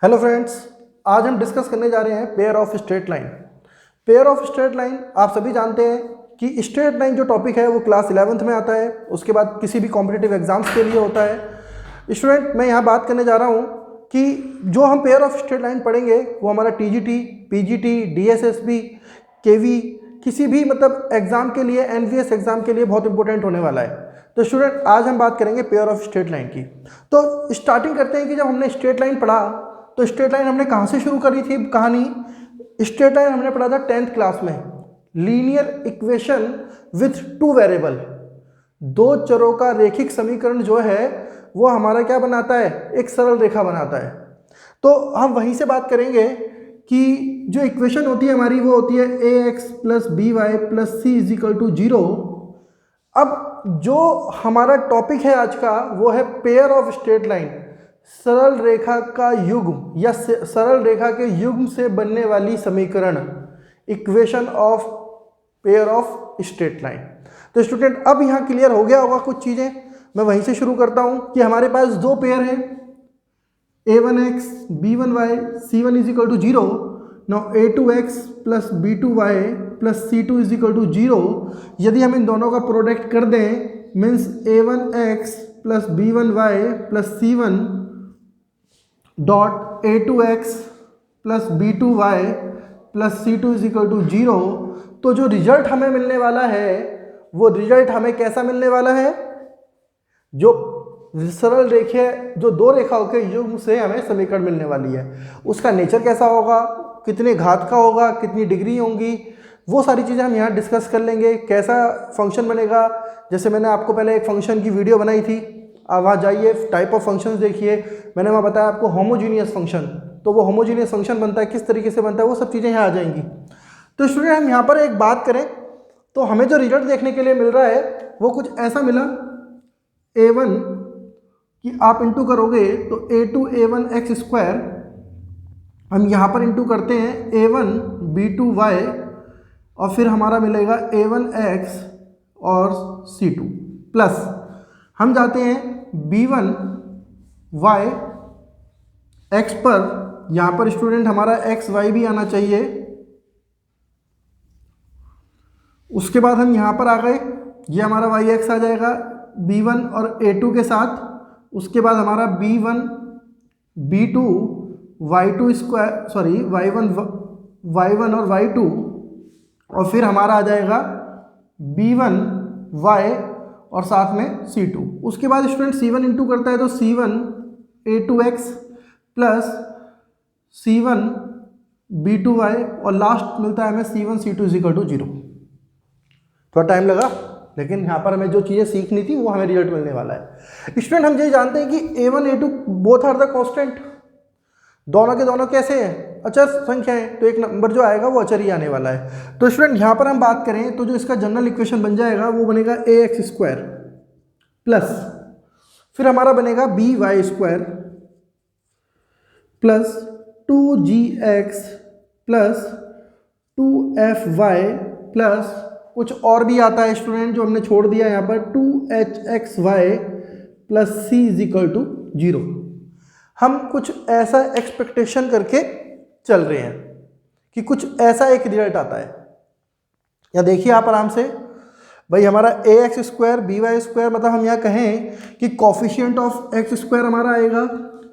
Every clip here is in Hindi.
हेलो फ्रेंड्स, आज हम डिस्कस करने जा रहे हैं pair of straight line. Pair of straight line आप सभी जानते हैं कि स्ट्रेट लाइन जो टॉपिक है वो क्लास 11th में आता है, उसके बाद किसी भी कॉम्पिटिटिव एग्जाम्स के लिए होता है। स्टूडेंट, मैं यहाँ बात करने जा रहा हूँ कि जो हम पेयर ऑफ स्ट्रेट लाइन पढ़ेंगे वो हमारा टीजीटी, पीजीटी, डीएसएसबी, केवी, किसी भी मतलब एग्जाम के लिए, एनवीएस एग्जाम के लिए बहुत इंपॉर्टेंट होने वाला है। तो स्टूडेंट, आज हम बात करेंगे पेयर ऑफ स्ट्रेट लाइन की। तो स्टार्टिंग करते हैं कि जब हमने स्ट्रेट लाइन पढ़ा तो स्ट्रेट लाइन हमने कहाँ से शुरू करी थी कहानी। स्ट्रेट लाइन हमने पढ़ा था 10th क्लास में। Linear equation with two variable, दो चरों का रेखिक समीकरण जो है वो हमारा क्या बनाता है, एक सरल रेखा बनाता है। तो हम वहीं से बात करेंगे कि जो इक्वेशन होती है हमारी वो होती है ax plus b y plus c is equal to 0। अब जो हमारा टॉपिक है आज का वो है पेयर ऑफ स्ट्रेट लाइन, सरल रेखा का युग्म या सरल रेखा के युग्म से बनने वाली समीकरण, equation of pair of straight line. तो स्टूडेंट, अब यहाँ क्लियर हो गया होगा कुछ चीज़ें। मैं वहीं से शुरू करता हूँ कि हमारे पास दो पेयर हैं a1x b1y c1 is equal to 0। Now a2x plus b2y plus c2 is equal to 0। यदि हम इन दोनों का प्रोडक्ट कर दें means a1x plus b1y plus c1 dot a2x plus b2y plus c2 is equal to 0, तो जो रिजल्ट हमें मिलने वाला है वो रिजल्ट हमें कैसा मिलने वाला है, जो सरल रेखे, जो दो रेखाओं के युग्म से हमें समीकरण मिलने वाली है, उसका नेचर कैसा होगा, कितने घात का होगा, कितनी डिग्री होंगी, वो सारी चीज़ें हम यहाँ डिस्कस कर लेंगे। कैसा फंक्शन बनेगा, जैसे मैंने आपको पहले एक फंक्शन की वीडियो बनाई थी, आप वहाँ जाइए, टाइप ऑफ फंक्शंस देखिए। मैंने वहाँ बताया आपको होमोजीनियस फंक्शन, तो वो होमोजीनियस फंक्शन बनता है, किस तरीके से बनता है, वो सब चीज़ें यहाँ आ जाएंगी। तो स्टूडेंट, हम यहाँ पर एक बात करें तो हमें जो रिजल्ट देखने के लिए मिल रहा है वो कुछ ऐसा मिला। a1 कि आप इंटू करोगे तो a2 a1 x स्क्वायर, हम यहाँ पर इंटू करते हैं a1 b2y और फिर हमारा मिलेगा a1x और c2 प्लस हम जाते हैं b1y x पर, यहाँ पर स्टूडेंट हमारा x y भी आना चाहिए। उसके बाद हम यहाँ पर आ गए, ये हमारा yx आ जाएगा b1 और a2 के साथ। उसके बाद हमारा b1 b2 y2 square, sorry y1 और y2, और फिर हमारा आ जाएगा b1 y और साथ में c2। उसके बाद स्टूडेंट c1 इंटू करता है तो c1 a2x plus c1 b2y और लास्ट मिलता है हमें c1 c2 is equal to 0। थोड़ा टाइम लगा, लेकिन यहाँ पर हमें जो चीज़ें सीखनी थी वो हमें रिजल्ट मिलने वाला है। स्टूडेंट, हम ये जानते हैं कि a1 a2 both are the constant, दोनों के दोनों कैसे हैं, अचर संख्या है, तो एक नंबर जो आएगा वो अचर ही आने वाला है। तो स्टूडेंट, यहाँ पर हम बात करें तो जो इसका जनरल इक्वेशन बन जाएगा वो बनेगा ax स्क्वायर प्लस फिर हमारा बनेगा by square plus 2gx plus 2fy plus कुछ और भी आता है स्टूडेंट जो हमने छोड़ दिया यहाँ पर 2hxy plus c is equal to 0। हम कुछ ऐसा एक्सपेक्टेशन करके चल रहे हैं कि कुछ ऐसा एक रिजल्ट आता है। या देखिए आप आराम से भाई, हमारा ax स्क्वायर by स्क्वायर, मतलब हम यहाँ कहें कि कॉफिशिएंट ऑफ x स्क्वायर हमारा आएगा,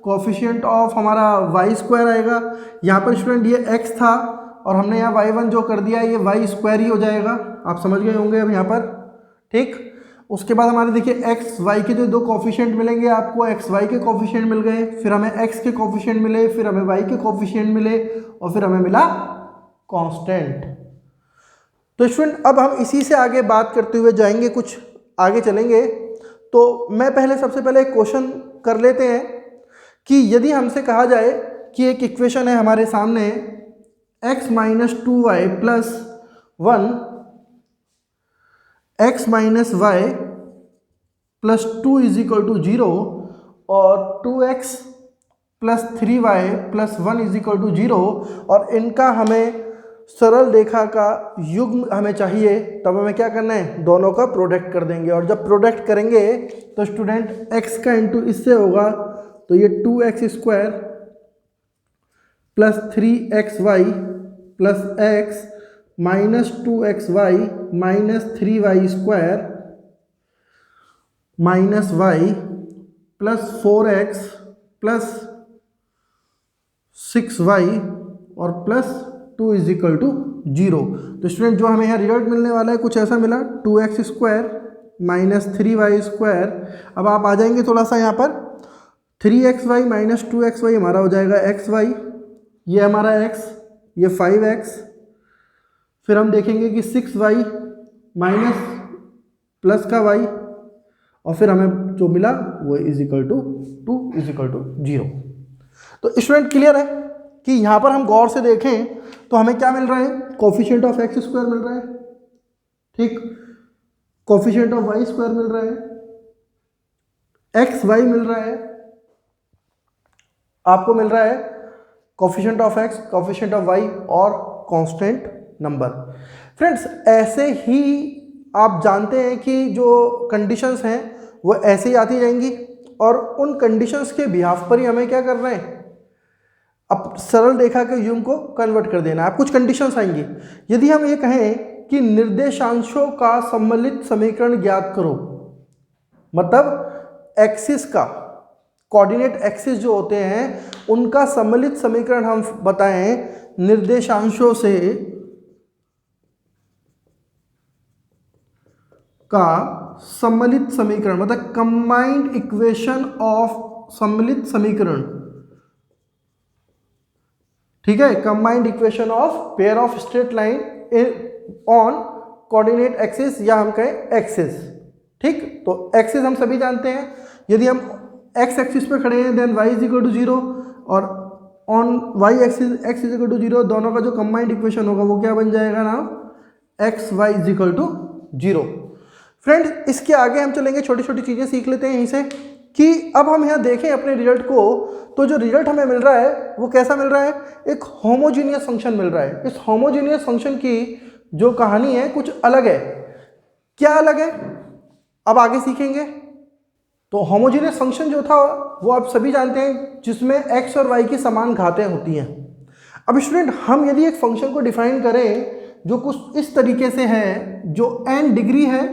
कॉफिशिएंट ऑफ हमारा y स्क्वायर आएगा। यहाँ पर स्टूडेंट ये x था और हमने यहाँ y1 जो कर दिया ये y स्क्वायर ही हो जाएगा, आप समझ गए होंगे अब यहाँ पर, ठीक। उसके बाद हमारे देखिए x y के जो दो कॉफिशिएंट मिलेंगे आपको, x y के कॉफिशिएंट मिल गए, फिर हमें x के कॉफिशिएंट मिले, फिर हमें y के कॉफिशिएंट मिले और फिर हमें मिला कांस्टेंट। तो स्टूडेंट, अब हम इसी से आगे बात करते हुए जाएंगे, कुछ आगे चलेंगे। तो मैं पहले सबसे पहले एक क्वेश्चन कर लेते हैं कि यदि हमसे कहा जाए कि एक इक्वेशन है हमारे सामने x माइनस 2y प्लस 1, x minus y plus 2 is equal to 0 और 2x plus 3y plus 1 is equal to 0, और इनका हमें सरल रेखा का युग्म हमें चाहिए, तब हमें क्या करना है, दोनों का प्रोडक्ट कर देंगे। और जब प्रोडक्ट करेंगे तो स्टूडेंट x का इंटू इससे होगा तो ये 2x square plus 3xy plus x minus 2xy minus 3y square minus y plus 4x plus 6y और प्लस 2 इज इक्वल टू 0। तो स्टूडेंट जो हमें यहाँ रिजल्ट मिलने वाला है कुछ ऐसा मिला, 2x square minus 3y square. अब आप आ जाएंगे थोड़ा सा यहाँ पर, 3xy माइनस 2xy हमारा हो जाएगा xy, ये हमारा x, ये 5x, फिर हम देखेंगे कि 6y माइनस प्लस का y, और फिर हमें जो मिला वो is equal to 2 is equal to 0। तो स्टूडेंट क्लियर है कि यहाँ पर हम गौर से देखें तो हमें क्या मिल रहा है, कोफिशिएंट ऑफ एक्स स्क्वायर मिल रहा है, ठीक, कोफिशिएंट ऑफ वाई स्क्वायर मिल रहा है, एक्स वाई मिल रहा है, आपको मिल रहा है coefficient of x, coefficient of y और कांस्टेंट नंबर। फ्रेंड्स ऐसे ही आप जानते हैं कि जो कंडीशंस हैं वो ऐसे ही आती रहेंगी और उन कंडीशंस के बिहाफ पर ही हमें क्या करना है, अब सरल रेखा के युग्म को कन्वर्ट कर देना है। अब कुछ कंडीशंस आएंगी, यदि हम ये कहें कि निर्देशांशों का सम्मिलित समीकरण ज्ञात करो, मतलब एक्सिस का, कोऑर्डिनेट एक्सिस जो होते हैं उनका सम्मिलित समीकरण हम बताएं निर्देशांशों से का सम्मिलित समीकरण, मतलब कंबाइंड इक्वेशन ऑफ सम्मिलित समीकरण, ठीक है, combined equation of pair of straight line on coordinate axis या हम कहें एक्सिस, ठीक। तो एक्सिस हम सभी जानते हैं, यदि हम एक्स एक्सिस पे खड़े हैं then y is equal to 0 और on y axis x is equal to 0, दोनों का जो कंबाइंड इक्वेशन होगा वो क्या बन जाएगा ना, x y is equal to 0। Friends इसके आगे हम चलेंगे, छोटी छोटी चीज़ें सीख लेते हैं यहीं से कि अब हम यहाँ देखें अपने रिजल्ट को, तो जो रिजल्ट हमें मिल रहा है वो कैसा मिल रहा है, एक होमोजीनियस फंक्शन मिल रहा है। इस होमोजीनियस फंक्शन की जो कहानी है कुछ अलग है। क्या अलग है अब आगे सीखेंगे। तो होमोजीनियस फंक्शन जो था वो आप सभी जानते हैं जिसमें x और y की समान घातें होती हैं। अब स्टूडेंट हम यदि एक फंक्शन को डिफाइन करें जो कुछ इस तरीके से है, जो n डिग्री है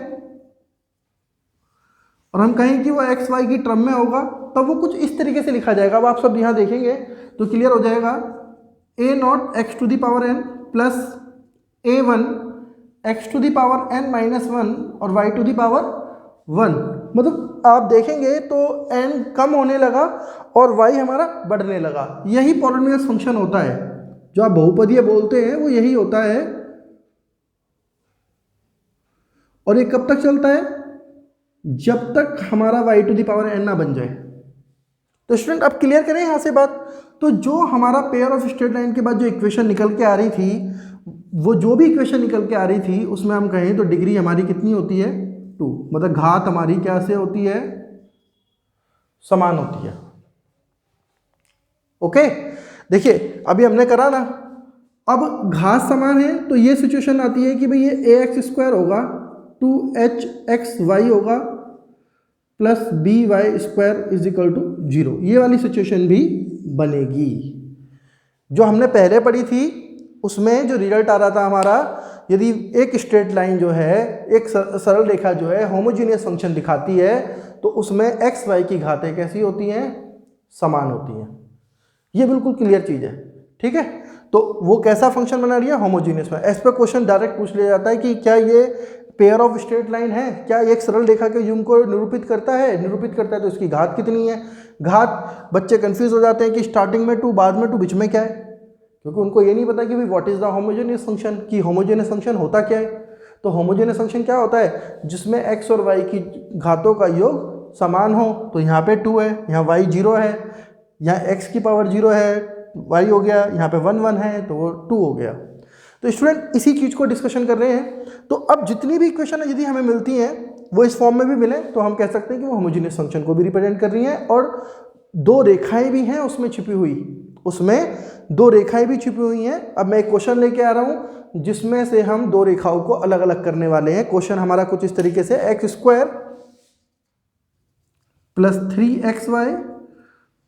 और हम कहें कि वो एक्स वाई की टर्म में होगा, तब वो कुछ इस तरीके से लिखा जाएगा। अब आप सब यहाँ देखेंगे तो क्लियर हो जाएगा, a not x to the power n plus a1 x to the power n minus 1 और y टू दी पावर 1। मतलब आप देखेंगे तो n कम होने लगा और y हमारा बढ़ने लगा। यही पॉलिनोमियल फंक्शन होता है, जो आप बहुपदीय बोलते हैं वो यही होता है। और ये कब तक चलता है, जब तक हमारा y to the power n ना बन जाए। तो स्टूडेंट आप क्लियर करें यहाँ से बात। तो जो हमारा पेयर ऑफ स्ट्रेट लाइन के बाद जो इक्वेशन निकल के आ रही थी, वो जो भी इक्वेशन निकल के आ रही थी उसमें हम कहें तो डिग्री हमारी कितनी होती है, 2, मतलब घात हमारी क्या से होती है, समान होती है। ओके देखिए अभी हमने करा ना, अब घात समान है तो ये सिचुएशन आती है कि भाई ये ax स्क्वायर होगा 2hxy होगा plus by square is equal to 0। ये वाली सिचुएशन भी बनेगी। जो हमने पहले पढ़ी थी उसमें जो रिजल्ट आ रहा था हमारा, यदि एक स्ट्रेट लाइन जो है, एक सरल रेखा जो है होमोजीनियस फंक्शन दिखाती है तो उसमें एक्स वाई की घातें कैसी होती हैं, समान होती हैं। ये बिल्कुल क्लियर चीज़ है, ठीक है। तो वो कैसा फंक्शन बना रही है, होमोजीनियस में। इस पर क्वेश्चन डायरेक्ट पूछ लिया जाता है कि क्या ये पेयर ऑफ स्ट्रेट लाइन है, क्या एक सरल रेखा के युग्म को निरूपित करता है, निरूपित करता है तो इसकी घात कितनी है। घात बच्चे कंफ्यूज हो जाते हैं कि स्टार्टिंग में 2 बाद में 2 बीच में क्या है, क्योंकि उनको ये नहीं पता कि भाई what is the homogeneous function, कि होमोजेनियस फंक्शन होता क्या है। तो होमोजेनियस फंक्शन क्या होता है, जिसमें x और y की घातों का योग समान हो। तो यहाँ पे 2 है, यहाँ y 0 है, यहाँ x की पावर 0 है, y हो गया, यहाँ पे 1 1 है तो वो 2 हो गया। तो स्टूडेंट इसी चीज़ को डिस्कशन कर रहे हैं। तो अब जितनी भी इक्वेशन यदि हमें मिलती हैं वो इस फॉर्म में भी मिले तो हम कह सकते हैं कि वो होमोजेनियस फंक्शन को भी रिप्रेजेंट कर रही हैं। और 2 रेखाएं भी हैं उसमें छिपी हुई, उसमें 2 रेखाएं भी छिपी हुई हैं। अब मैं एक क्वेश्चन लेके आ रहा हूं जिसमें से हम 2 रेखाओं को अलग अलग करने वाले हैं। क्वेश्चन हमारा कुछ इस तरीके से, x square plus 3xy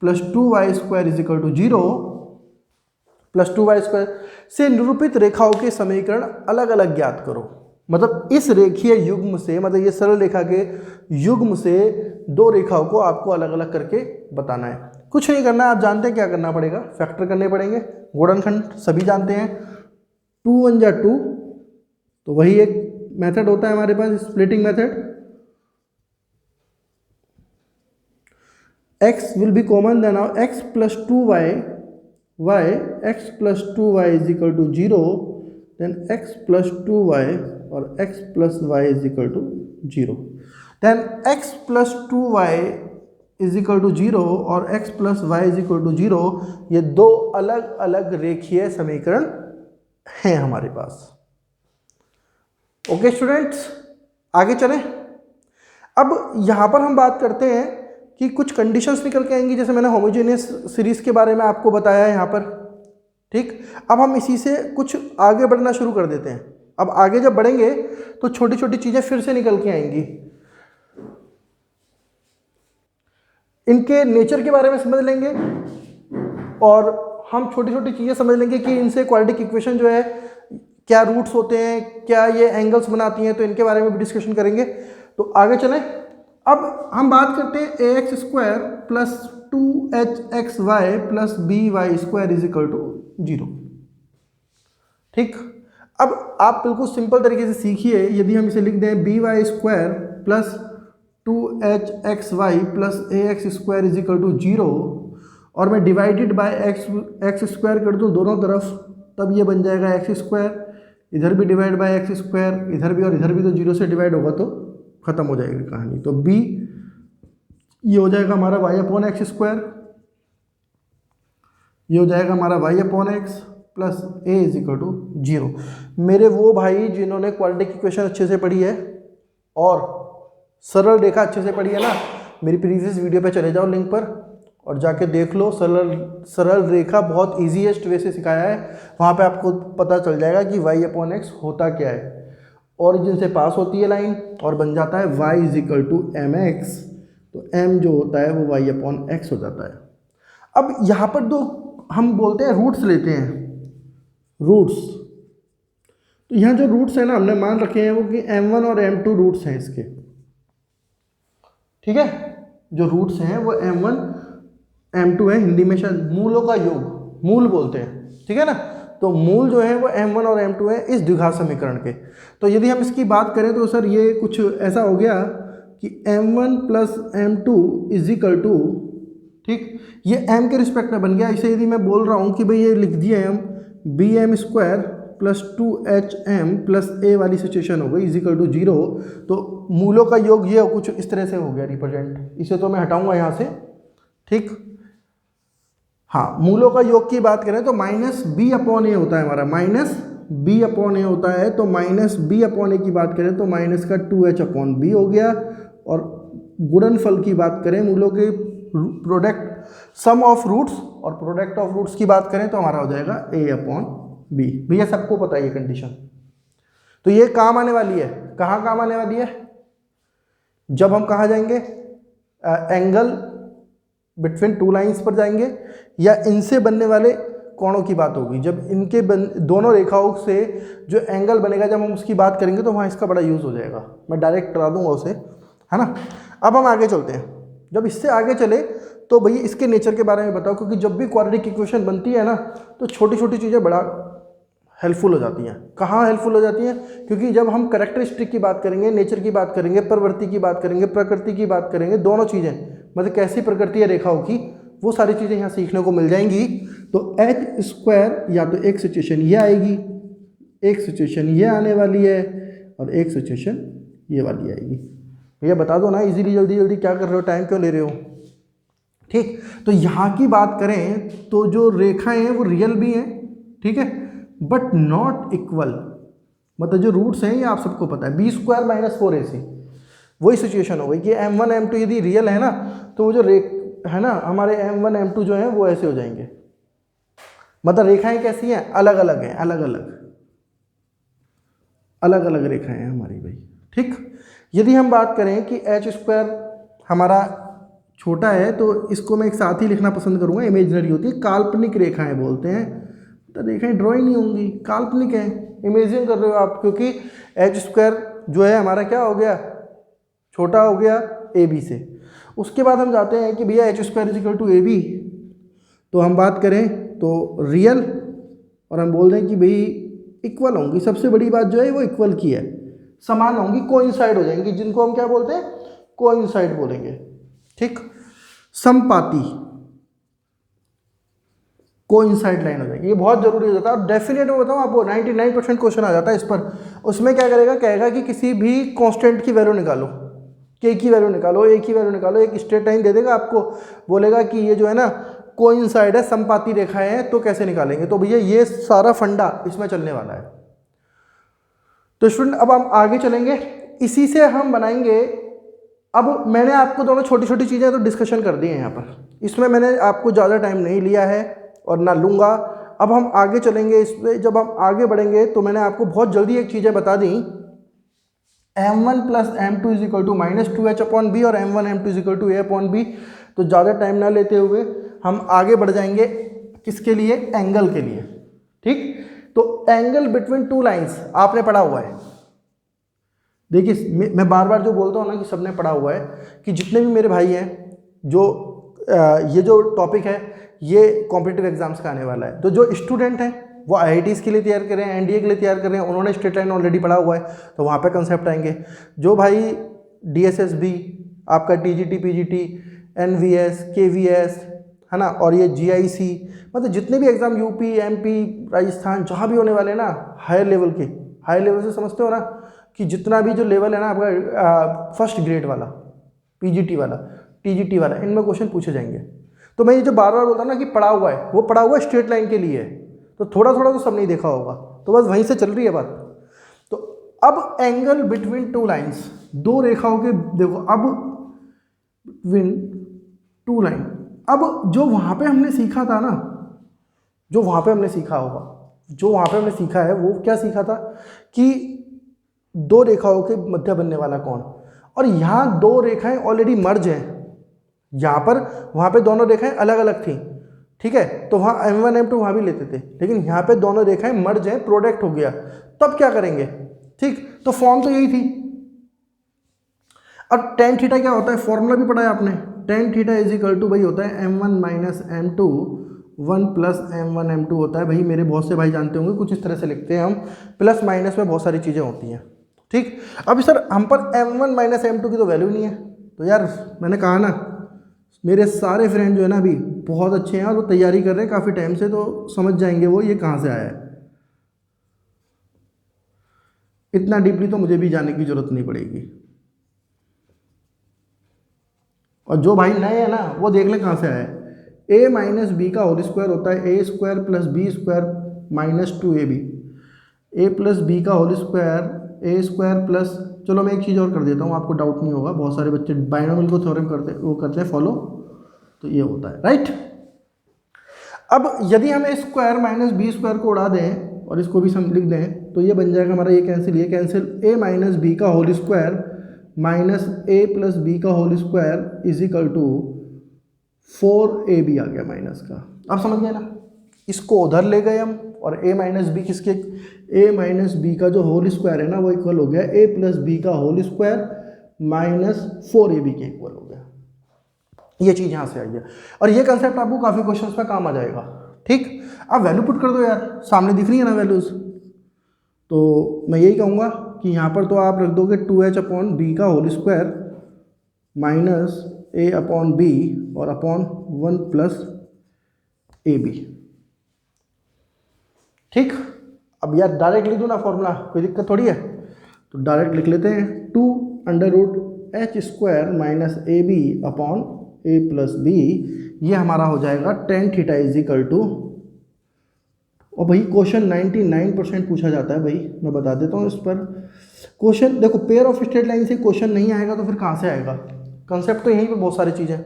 plus 2y square is equal to 0 plus 2y² से निरूपित रेखाओं के समीकरण अलग अलग ज्ञात करो। मतलब इस रेखीय युग्म से, मतलब ये सरल रेखा के युग्म से दो रेखाओं को आपको अलग अलग करके बताना है। कुछ नहीं करना है, आप जानते हैं क्या करना पड़ेगा, फैक्टर करने पड़ेंगे। गुणनखंड सभी जानते हैं, 2 1 जा 2, तो वही एक मेथड होता है हमारे पास, splitting method. x will be common, then now x plus 2y, x plus 2y is equal to 0, then x plus 2y और x plus y is equal to 0, then x plus 2y is equal to 0 और x plus y is equal to 0, ये दो अलग अलग रेखीय समीकरण हैं हमारे पास। ओके स्टूडेंट्स, आगे चलें। अब यहाँ पर हम बात करते हैं कि कुछ कंडीशंस निकल के आएंगी, जैसे मैंने होमोजेनियस सीरीज के बारे में आपको बताया है यहाँ पर, ठीक। अब हम इसी से कुछ आगे बढ़ना शुरू कर देते हैं। अब आगे जब बढ़ेंगे तो छोटी छोटी चीज़ें फिर से निकल के आएंगी। इनके नेचर के बारे में समझ लेंगे और हम छोटी छोटी चीज़ें समझ लेंगे कि इनसे क्वाड्रेटिक इक्वेशन जो है क्या रूट्स होते हैं, क्या ये एंगल्स बनाती हैं, तो इनके बारे में भी डिस्कशन करेंगे। तो आगे चलें। अब हम बात करते हैं ax² plus 2hxy plus by² is equal to 0, ठीक। अब आप बिल्कुल सिंपल तरीके से सीखिए, यदि हम इसे लिख दें by² plus 2hxy plus ax² is equal to 0 और मैं डिवाइडेड बाय x² कर दूं दोनों तरफ, तब ये बन जाएगा x², इधर भी डिवाइड बाय x², इधर भी और इधर भी, तो 0 से डिवाइड होगा तो खत्म हो जाएगी कहानी। तो b ये हो जाएगा हमारा y/x², ये हो जाएगा हमारा y/x plus a is equal to 0। मेरे वो भाई जिन्होंने क्वाड्रेटिक इक्वेशन अच्छे से पढ़ी है और सरल रेखा अच्छे से पढ़ी है ना, मेरी प्रीवियस वीडियो पे चले जाओ लिंक पर और जाके देख लो। सरल रेखा बहुत ईजीएस्ट वे से सिखाया है, वहाँ पे आपको पता चल जाएगा कि y/x होता क्या है। ओरिजिन से पास होती है लाइन और बन जाता है y is equal to mx, तो m जो होता है वो y/x हो जाता है। अब यहाँ पर दो हम बोलते हैं रूट्स लेते हैं, रूट्स। तो यहाँ जो रूट्स है ना, हमने मान रखे हैं वो कि m1 और m2 रूट्स हैं इसके, ठीक है। जो रूट्स हैं वो m1 m2 है, हिंदी में शायद मूलों का योग, मूल बोलते हैं, ठीक है ना। तो मूल जो है वो m1 और m2 है इस द्विघात समीकरण के। तो यदि हम इसकी बात करें तो सर ये कुछ ऐसा हो गया कि m1 plus m2 is equal to, ठीक, ये m के रिस्पेक्ट में बन गया। इसे यदि मैं बोल रहा हूँ कि भाई ये लिख दिए हम bm² plus 2hm plus a वाली सिचुएशन हो गई इज इक्वल टू 0, तो मूलों का योग ये कुछ इस तरह से हो गया रिप्रेजेंट। इसे तो मैं हटाऊंगा यहाँ से, ठीक। हाँ, मूलों का योग की बात करें तो -b/a होता है हमारा, -b/a होता है। तो -b/a की बात करें तो माइनस का 2h/b हो गया। और गुणनफल की बात करें, मूलों के प्रोडक्ट सम ऑफ रूट्स और प्रोडक्ट ऑफ रूट्स की बात करें तो हमारा हो जाएगा a/b। भैया सबको पता है ये कंडीशन। तो ये काम आने वाली है, कहाँ काम आने वाली है, जब हम कहाँ जाएंगे, एंगल बिटवीन टू लाइंस पर जाएंगे, या इनसे बनने वाले कोणों की बात होगी। जब इनके दोनों रेखाओं से जो एंगल बनेगा, जब हम उसकी बात करेंगे तो वहाँ इसका बड़ा यूज़ हो जाएगा। मैं डायरेक्ट करा दूंगा उसे, है ना। अब हम आगे चलते हैं। जब इससे आगे चले तो भैया इसके नेचर के बारे में बताओ, क्योंकि जब भी क्वाड्रेटिक इक्वेशन बनती है ना तो छोटी छोटी चीज़ें बड़ा हेल्पफुल हो जाती हैं। कहाँ हेल्पफुल हो जाती हैं, क्योंकि जब हम कैरेक्टरिस्टिक की बात करेंगे, नेचर की बात करेंगे, प्रवृत्ति की बात करेंगे, प्रकृति की बात करेंगे, दोनों चीज़ें मतलब कैसी प्रकृति है रेखाओं की, वो सारी चीज़ें यहाँ सीखने को मिल जाएंगी। तो h² या तो एक सिचुएशन ये आएगी, एक सिचुएशन ये आने वाली है और एक सिचुएशन ये वाली आएगी। भैया बता दो ना इजीली, जल्दी जल्दी क्या कर रहे हो, टाइम क्यों ले रहे हो, ठीक। तो यहाँ की बात करें तो जो रेखाएं हैं वो रियल भी हैं, ठीक है, बट नॉट इक्वल। मतलब जो रूट्स हैं ये आप सबको पता है, b² - 4ac, वही सिचुएशन हो गई कि m1 m2 यदि रियल है ना तो वो जो है ना हमारे m1 m2 जो हैं वो ऐसे हो जाएंगे। मतलब रेखाएं कैसी हैं, अलग अलग हैं, अलग अलग रेखाएं हैं हमारी भाई, ठीक। यदि हम बात करें कि h² हमारा छोटा है तो इसको मैं एक साथ ही लिखना पसंद करूंगा, इमेजिनरी होती है, काल्पनिक रेखाएं बोलते हैं, तो देखें ड्राइंग नहीं होंगी, काल्पनिक है, इमेजिन कर रहे हो आप, क्योंकि एच स्क्वायर जो है हमारा क्या हो गया, छोटा हो गया ए बी से। उसके बाद हम जाते हैं कि भैया h square is equal to a b, तो हम बात करें तो रियल, और हम बोल दें कि भाई इक्वल होंगी। सबसे बड़ी बात जो है वो इक्वल की है, समान होंगी, कोइंसाइड हो जाएंगी, जिनको हम क्या बोलते हैं, कोइंसाइड बोलेंगे। ठीक, समपाती, कोइंसाइड लाइन हो जाएगी। ये बहुत जरूरी हो जाता है, और डेफिनेट में बताऊँ आपको 99% क्वेश्चन आ जाता है इस पर। उसमें क्या करेगा, कहेगा कि किसी भी कांस्टेंट की वैल्यू निकालो, के की वैल्यू निकालो, ए की वैल्यू निकालो, एक स्ट्रेट लाइन दे देगा आपको, बोलेगा कि ये जो है ना कोइंसाइड है, समपाती रेखाएं हैं, तो कैसे निकालेंगे। तो भैया ये सारा फंडा इसमें चलने वाला है। तो स्टूडेंट अब हम आगे चलेंगे, इसी से हम बनाएंगे। अब मैंने आपको दोनों छोटी छोटी चीज़ें तो डिस्कशन कर दी हैं यहाँ पर, इसमें मैंने आपको ज़्यादा टाइम नहीं लिया है और ना लूँगा। अब हम आगे चलेंगे इसमें, जब हम आगे बढ़ेंगे तो मैंने आपको बहुत जल्दी एक चीज़ें बता दी, m1 plus m2 is equal to -2h upon b और m1 m2 is equal to a upon b. तो ज़्यादा टाइम ना लेते हुए हम आगे बढ़ जाएंगे, किसके लिए, एंगल के लिए। ठीक, तो एंगल बिटवीन टू लाइंस आपने पढ़ा हुआ है। देखिए मैं बार बार जो बोलता हूँ ना कि सबने पढ़ा हुआ है, कि जितने भी मेरे भाई हैं जो ये जो टॉपिक है ये कॉम्पिटिटिव एग्जाम्स का आने वाला है, तो जो स्टूडेंट हैं वो IITs के लिए तैयार कर रहे हैं, NDA के लिए तैयार कर रहे हैं, उन्होंने स्ट्रेट लाइन ऑलरेडी पढ़ा हुआ है, तो वहाँ पे कंसेप्ट आएंगे। जो भाई DSSB, आपका TGT PGT NVS KVS है ना, और ये GIC, मतलब जितने भी एग्ज़ाम UP MP राजस्थान जहाँ भी होने वाले हैं ना, हायर लेवल के, हायर लेवल से समझते हो ना कि जितना भी जो लेवल है ना आपका, फर्स्ट ग्रेड वाला, PGT वाला, TGT वाला, इनमें क्वेश्चन पूछे जाएंगे। तो मैं ये जो बार बार बोलता हूँ ना कि पढ़ा हुआ है, वो पढ़ा हुआ है स्ट्रेट लाइन के लिए, तो थोड़ा थोड़ा तो सब नहीं देखा होगा, तो बस वहीं से चल रही है बात। तो अब एंगल बिटवीन टू लाइंस, दो रेखाओं के, देखो अब बिटवीन टू लाइन, अब जो वहाँ पे हमने सीखा था ना, जो वहाँ पे हमने सीखा होगा, जो वहाँ पे हमने सीखा है वो क्या सीखा था कि दो रेखाओं के मध्य बनने वाला कोण, और यहाँ दो रेखाएं ऑलरेडी मर्ज हैं, यहाँ पर वहाँ पे दोनों रेखाएं अलग अलग थी, ठीक है, तो वहाँ m1 m2 वहाँ भी लेते थे, लेकिन यहाँ पे दोनों रेखाएं मर्ज हैं, प्रोडक्ट हो गया, तब क्या करेंगे। ठीक, तो फॉर्म तो यही थी। अब टेन थीटा क्या होता है, फॉर्मूला भी पढ़ा है आपने, tan theta is equal to भाई होता है m1 minus m2 1 plus m1 m2 होता है। भाई मेरे बहुत से भाई जानते होंगे, कुछ इस तरह से लिखते हैं हम, प्लस माइनस में बहुत सारी चीज़ें होती हैं। ठीक, अब सर हम पर m1 माइनस m2 की तो वैल्यू नहीं है, तो यार मैंने कहा ना, मेरे सारे फ्रेंड जो है ना अभी बहुत अच्छे हैं और वो तैयारी कर रहे हैं काफ़ी टाइम से, तो समझ जाएंगे वो ये कहाँ से आया है। इतना डीपली तो मुझे भी जाने की ज़रूरत नहीं पड़ेगी, और जो भाई नए हैं ना वो देख लें कहाँ से आया है। a माइनस बी का होल स्क्वायर होता है a square plus B square minus 2ab, a plus B का whole square a square plus, चलो मैं एक चीज़ और कर देता हूँ, आपको डाउट नहीं होगा, बहुत सारे बच्चे बाइनोमियल को थ्योरम करते हैं फॉलो, तो ये होता है राइट। अब यदि हम a square minus b square को उड़ा दें और इसको भी हम लिख दें, तो ये बन जाएगा हमारा, ये कैंसिल, a माइनस बी का whole square minus a plus B का whole square is equal to 4ab आ गया माइनस का। आप समझ गए ना, इसको उधर ले गए हम, और a माइनस बी किसके, a माइनस बी का जो होल स्क्वायर है ना वो इक्वल हो गया a प्लस बी का होल स्क्वायर माइनस 4ab के इक्वल हो गया। ये चीज़ यहाँ से आई है, और ये कंसेप्ट आपको काफ़ी क्वेश्चंस में काम आ जाएगा। ठीक, आप वैल्यू पुट कर दो यार, सामने दिख रही है ना वैल्यूज़, तो मैं यही कहूँगा कि यहाँ पर तो आप रख दोगे 2h अपॉन बी का whole square minus a upon b और अपॉन 1 प्लस ab। ठीक, अब यार डायरेक्ट लिख दूँ ना फॉर्मूला, कोई दिक्कत थोड़ी है, तो डायरेक्ट लिख लेते हैं, 2 under root h square minus a b upon a plus b, ये हमारा हो जाएगा tan theta is equal to, और भाई क्वेश्चन 99% पूछा जाता है भाई, मैं बता देता हूँ इस पर क्वेश्चन। देखो पेयर ऑफ स्ट्रेट लाइन से क्वेश्चन नहीं आएगा तो फिर कहाँ से आएगा, कंसेप्ट तो यहीं पे बहुत सारी चीज़ें।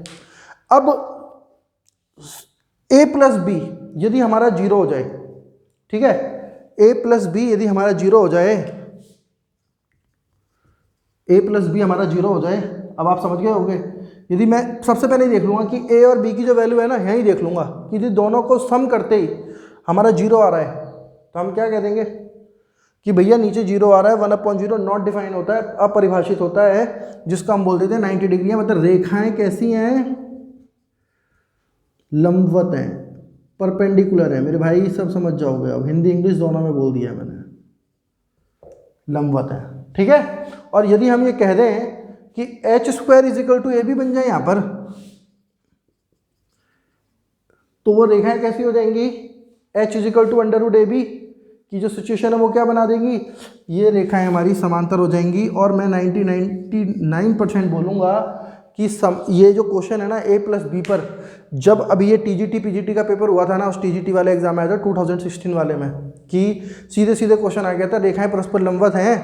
अब a प्लस बी यदि हमारा जीरो हो जाए, ठीक है, a प्लस बी यदि हमारा जीरो हो जाए, a प्लस बी हमारा जीरो हो जाए, अब आप समझ गए होंगे, यदि मैं सबसे पहले देख लूँगा कि a और b की जो वैल्यू है ना, यहीं देख लूँगा कि यदि दोनों को सम करते ही हमारा 0 आ रहा है, तो हम क्या कह देंगे कि भैया नीचे 0 आ रहा है, 1/0 नॉट डिफाइन होता है, अपरिभाषित होता है, जिसको हम बोल देते हैं 90 डिग्री है। मतलब रेखाएं कैसी हैं, लंबवत हैं, परपेंडिकुलर है। मेरे भाई सब समझ जाओगे, अब हिंदी इंग्लिश दोनों में बोल दिया मैंने, लंबवत है, ठीक है। और यदि हम ये कह दें कि h² = AB बन जाए यहाँ पर, तो वो रेखाएं कैसी हो जाएंगी, h √AB की जो सिचुएशन है वो क्या बना देगी, ये रेखाएं हमारी समांतर हो जाएंगी। और मैं 99% बोलूँगा कि ये जो क्वेश्चन है ना A+B पर, जब अभी ये TGT PGT का पेपर हुआ था ना, उस TGT वाले एग्जाम आया था 2016 वाले में, कि सीधे सीधे क्वेश्चन आ गया था रेखाएं परस्पर लंबवत हैं।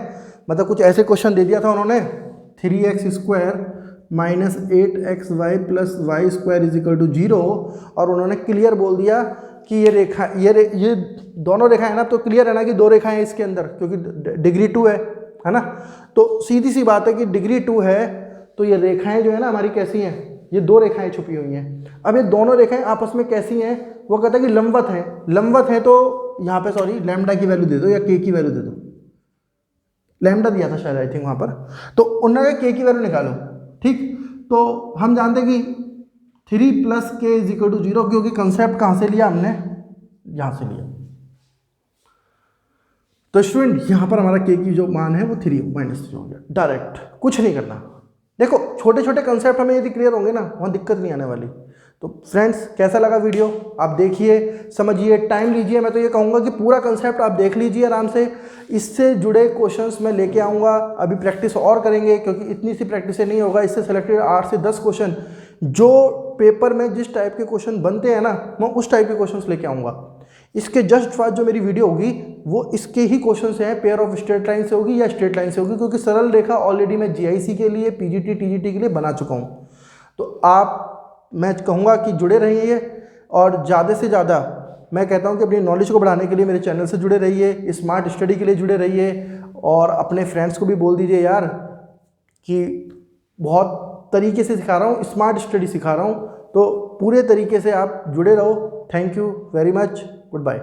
मतलब कुछ ऐसे क्वेश्चन दे दिया था उन्होंने, 3x² - 8xy + y² = 0, और उन्होंने क्लियर बोल दिया कि ये रेखा ये दोनों रेखाएं ना, तो क्लियर है ना कि 2 रेखाएं हैं इसके अंदर, क्योंकि डिग्री 2 है ना। तो सीधी सी बात है कि डिग्री 2 है, तो ये रेखाएं जो है ना हमारी कैसी हैं, ये 2 रेखाएं छुपी हुई हैं। अब ये दोनों रेखाएं आपस में कैसी हैं, वो कहता है कि लंबवत हैं। लंबवत है तो यहाँ पे सॉरी लैम्डा की वैल्यू दे दो या के की वैल्यू दे दो, लैम्डा दिया था शायद आई थिंक वहाँ पर, तो उन्होंने के की वैल्यू निकालो, ठीक। तो हम जानते हैं कि 3 + k = 0, क्योंकि कंसेप्ट कहाँ से लिया हमने, यहाँ से लिया। तो स्टूडेंट यहाँ पर हमारा के की जो मान है वो 3 - 3 हो गया, डायरेक्ट, कुछ नहीं करना। देखो छोटे छोटे कंसेप्ट हमें यदि क्लियर होंगे ना, वहाँ दिक्कत नहीं आने वाली। तो फ्रेंड्स कैसा लगा वीडियो, आप देखिए, समझिए, टाइम लीजिए। मैं तो ये कहूँगा कि पूरा कंसेप्ट आप देख लीजिए आराम से। इससे जुड़े क्वेश्चंस मैं लेके आऊँगा, अभी प्रैक्टिस और करेंगे, क्योंकि इतनी सी प्रैक्टिस से नहीं होगा। इससे सिलेक्टेड 8 से 10 क्वेश्चन जो पेपर में जिस टाइप के क्वेश्चन बनते हैं ना, मैं उस टाइप के क्वेश्चन लेके आऊँगा। इसके जस्ट बाद जो मेरी वीडियो होगी वो इसके ही क्वेश्चन से हैं, पेयर ऑफ स्ट्रेट लाइन से होगी या स्ट्रेट लाइन से होगी, क्योंकि सरल रेखा ऑलरेडी मैं GIC के लिए, PGT TGT के लिए बना चुका हूँ। तो आप, मैं कहूँगा कि जुड़े रहिए, और ज़्यादा से ज़्यादा मैं कहता हूँ कि अपनी नॉलेज को बढ़ाने के लिए मेरे चैनल से जुड़े रहिए, स्मार्ट स्टडी के लिए जुड़े रहिए, और अपने फ्रेंड्स को भी बोल दीजिए यार कि बहुत तरीके से सिखा रहा हूँ, स्मार्ट स्टडी सिखा रहा हूँ। तो पूरे तरीके से आप जुड़े रहो। Thank you very much, good bye.